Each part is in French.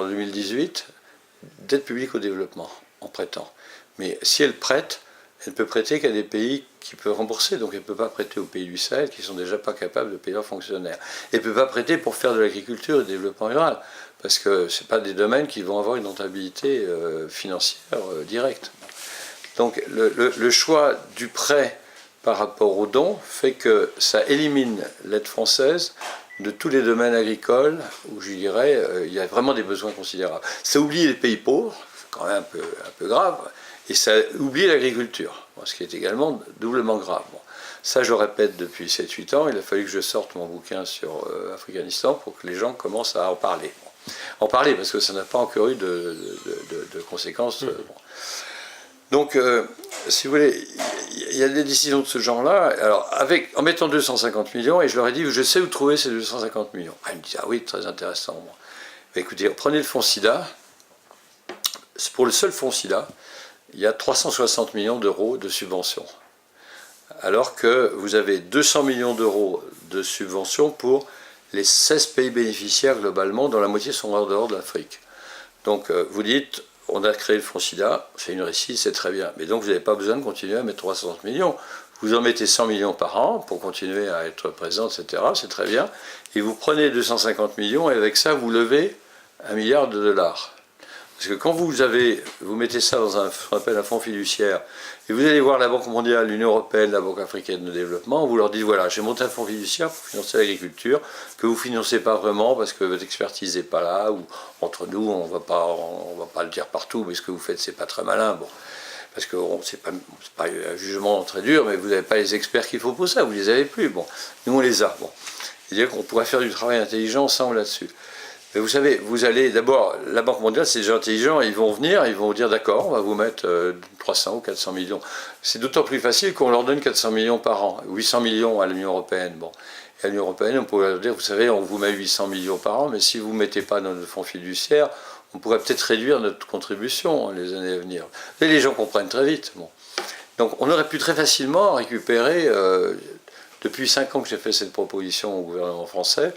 En 2018, d'aide publique au développement, en prêtant. Mais si elle prête, elle ne peut prêter qu'à des pays qui peuvent rembourser. Donc elle ne peut pas prêter aux pays du Sahel qui ne sont déjà pas capables de payer leurs fonctionnaires. Elle ne peut pas prêter pour faire de l'agriculture et du développement rural, parce que ce pas des domaines qui vont avoir une rentabilité financière directe. Donc le choix du prêt par rapport au don fait que ça élimine l'aide française de tous les domaines agricoles où, je dirais, il y a vraiment des besoins considérables. Ça oublie les pays pauvres, c'est quand même un peu grave, et ça oublie l'agriculture, ce qui est également doublement grave. Bon, ça, je le répète depuis 7-8 ans, il a fallu que je sorte mon bouquin sur Afghanistan pour que les gens commencent à en parler. Bon. En parler, parce que ça n'a pas encore eu de conséquences. Bon. Donc, si vous voulez, il y a des décisions de ce genre-là. Alors, en mettant 250 millions, et je leur ai dit, je sais où trouver ces 250 millions. Ah, ils me disent, ah oui, très intéressant. Bon. Ben, écoutez, prenez le fonds SIDA. Pour le seul fonds SIDA, il y a 360 millions d'euros de subventions. Alors que vous avez 200 millions d'euros de subventions pour les 16 pays bénéficiaires globalement, dont la moitié sont en dehors de l'Afrique. Donc, vous dites, on a créé le fonds SIDA, c'est une réussite, c'est très bien. Mais donc vous n'avez pas besoin de continuer à mettre 360 millions. Vous en mettez 100 millions par an pour continuer à être présent, etc. C'est très bien. Et vous prenez 250 millions et avec ça, vous levez 1 milliard de dollars. Parce que quand vous mettez ça dans ce qu'on appelle un fonds fiduciaire, et vous allez voir la Banque mondiale, l'Union européenne, la Banque africaine de développement, vous leur dites, voilà, j'ai monté un fonds fiduciaire pour financer l'agriculture, que vous ne financez pas vraiment parce que votre expertise n'est pas là, ou entre nous, on ne va pas le dire partout, mais ce que vous faites, c'est pas très malin. Bon. Parce que c'est pas un jugement très dur, mais vous n'avez pas les experts qu'il faut pour ça, vous ne les avez plus. Bon. Nous, on les a. Bon. C'est-à-dire qu'on pourrait faire du travail intelligent ensemble là-dessus. Mais vous savez, vous allez d'abord, la Banque mondiale, c'est des gens intelligents, ils vont venir, ils vont vous dire d'accord, on va vous mettre 300 ou 400 millions. C'est d'autant plus facile qu'on leur donne 400 millions par an, 800 millions à l'Union européenne. Bon. Et à l'Union européenne, on pourrait leur dire, vous savez, on vous met 800 millions par an, mais si vous ne mettez pas dans notre fonds fiduciaire, on pourrait peut-être réduire notre contribution les années à venir. Et les gens comprennent très vite. Bon. Donc on aurait pu très facilement récupérer, depuis 5 ans que j'ai fait cette proposition au gouvernement français,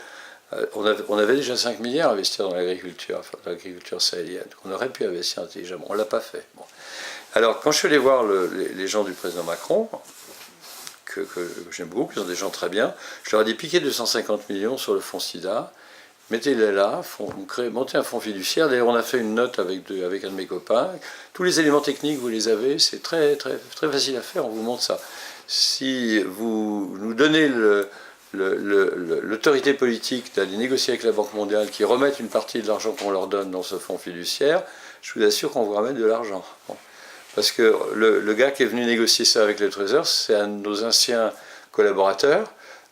on avait déjà 5 milliards à investir dans l'agriculture sahélienne. On aurait pu investir intelligemment. On ne l'a pas fait. Bon. Alors, quand je suis allé voir les gens du président Macron, que j'aime beaucoup, qui sont des gens très bien, je leur ai dit piquez 250 millions sur le fonds SIDA, mettez-les là, montez un fonds fiduciaire. D'ailleurs, on a fait une note avec un de mes copains. Tous les éléments techniques, vous les avez. C'est très, très, très facile à faire. On vous montre ça. Si vous nous donnez l'autorité politique d'aller négocier avec la Banque mondiale, qui remettent une partie de l'argent qu'on leur donne dans ce fonds fiduciaire, je vous assure qu'on vous ramène de l'argent. Bon. Parce que le gars qui est venu négocier ça avec le Trésor, c'est un de nos anciens collaborateurs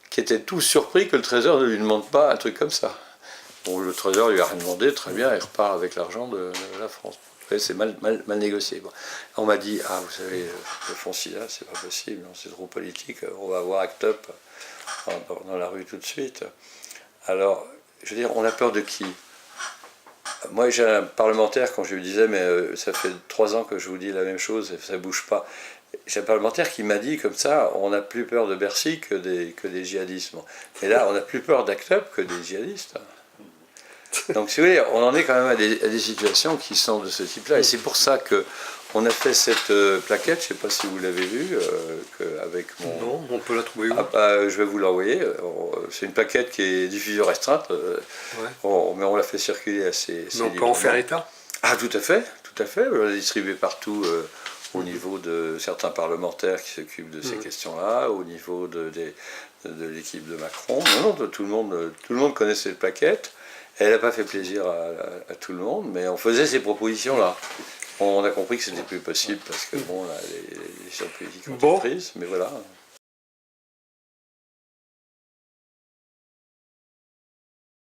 qui était tout surpris que le Trésor ne lui demande pas un truc comme ça. Bon, le Trésor lui a rien demandé, très bien, il repart avec l'argent de la France. C'est mal négocié. Bon. On m'a dit, ah, vous savez, le fonds SIDA, c'est pas possible, c'est trop politique, on va avoir ACT UP dans la rue tout de suite. Alors, je veux dire, on a peur de qui? Moi, j'ai un parlementaire, quand je lui disais, mais ça fait 3 ans que je vous dis la même chose, et ça ne bouge pas. J'ai un parlementaire qui m'a dit, comme ça, on n'a plus peur de Bercy que des djihadistes. Et là, on n'a plus peur d'ACT UP que des djihadistes. Donc, si vous voulez, on en est quand même à des situations qui sont de ce type-là. Et c'est pour ça qu'on a fait cette plaquette, je ne sais pas si vous l'avez vue, avec mon... Non, on peut la trouver où? Ah, bah, je vais vous l'envoyer. C'est une plaquette qui est diffusion restreinte, mais on l'a fait circuler assez Mais on peut en faire état? Ah, tout à fait, tout à fait. On l'a distribué partout au niveau de certains parlementaires qui s'occupent de ces questions-là, au niveau de l'équipe de Macron. Non, tout le monde connaît cette plaquette. Elle n'a pas fait plaisir à tout le monde, mais on faisait ces propositions-là. On a compris que c'était plus possible parce que bon, les décisions politiques ont été prises, mais voilà.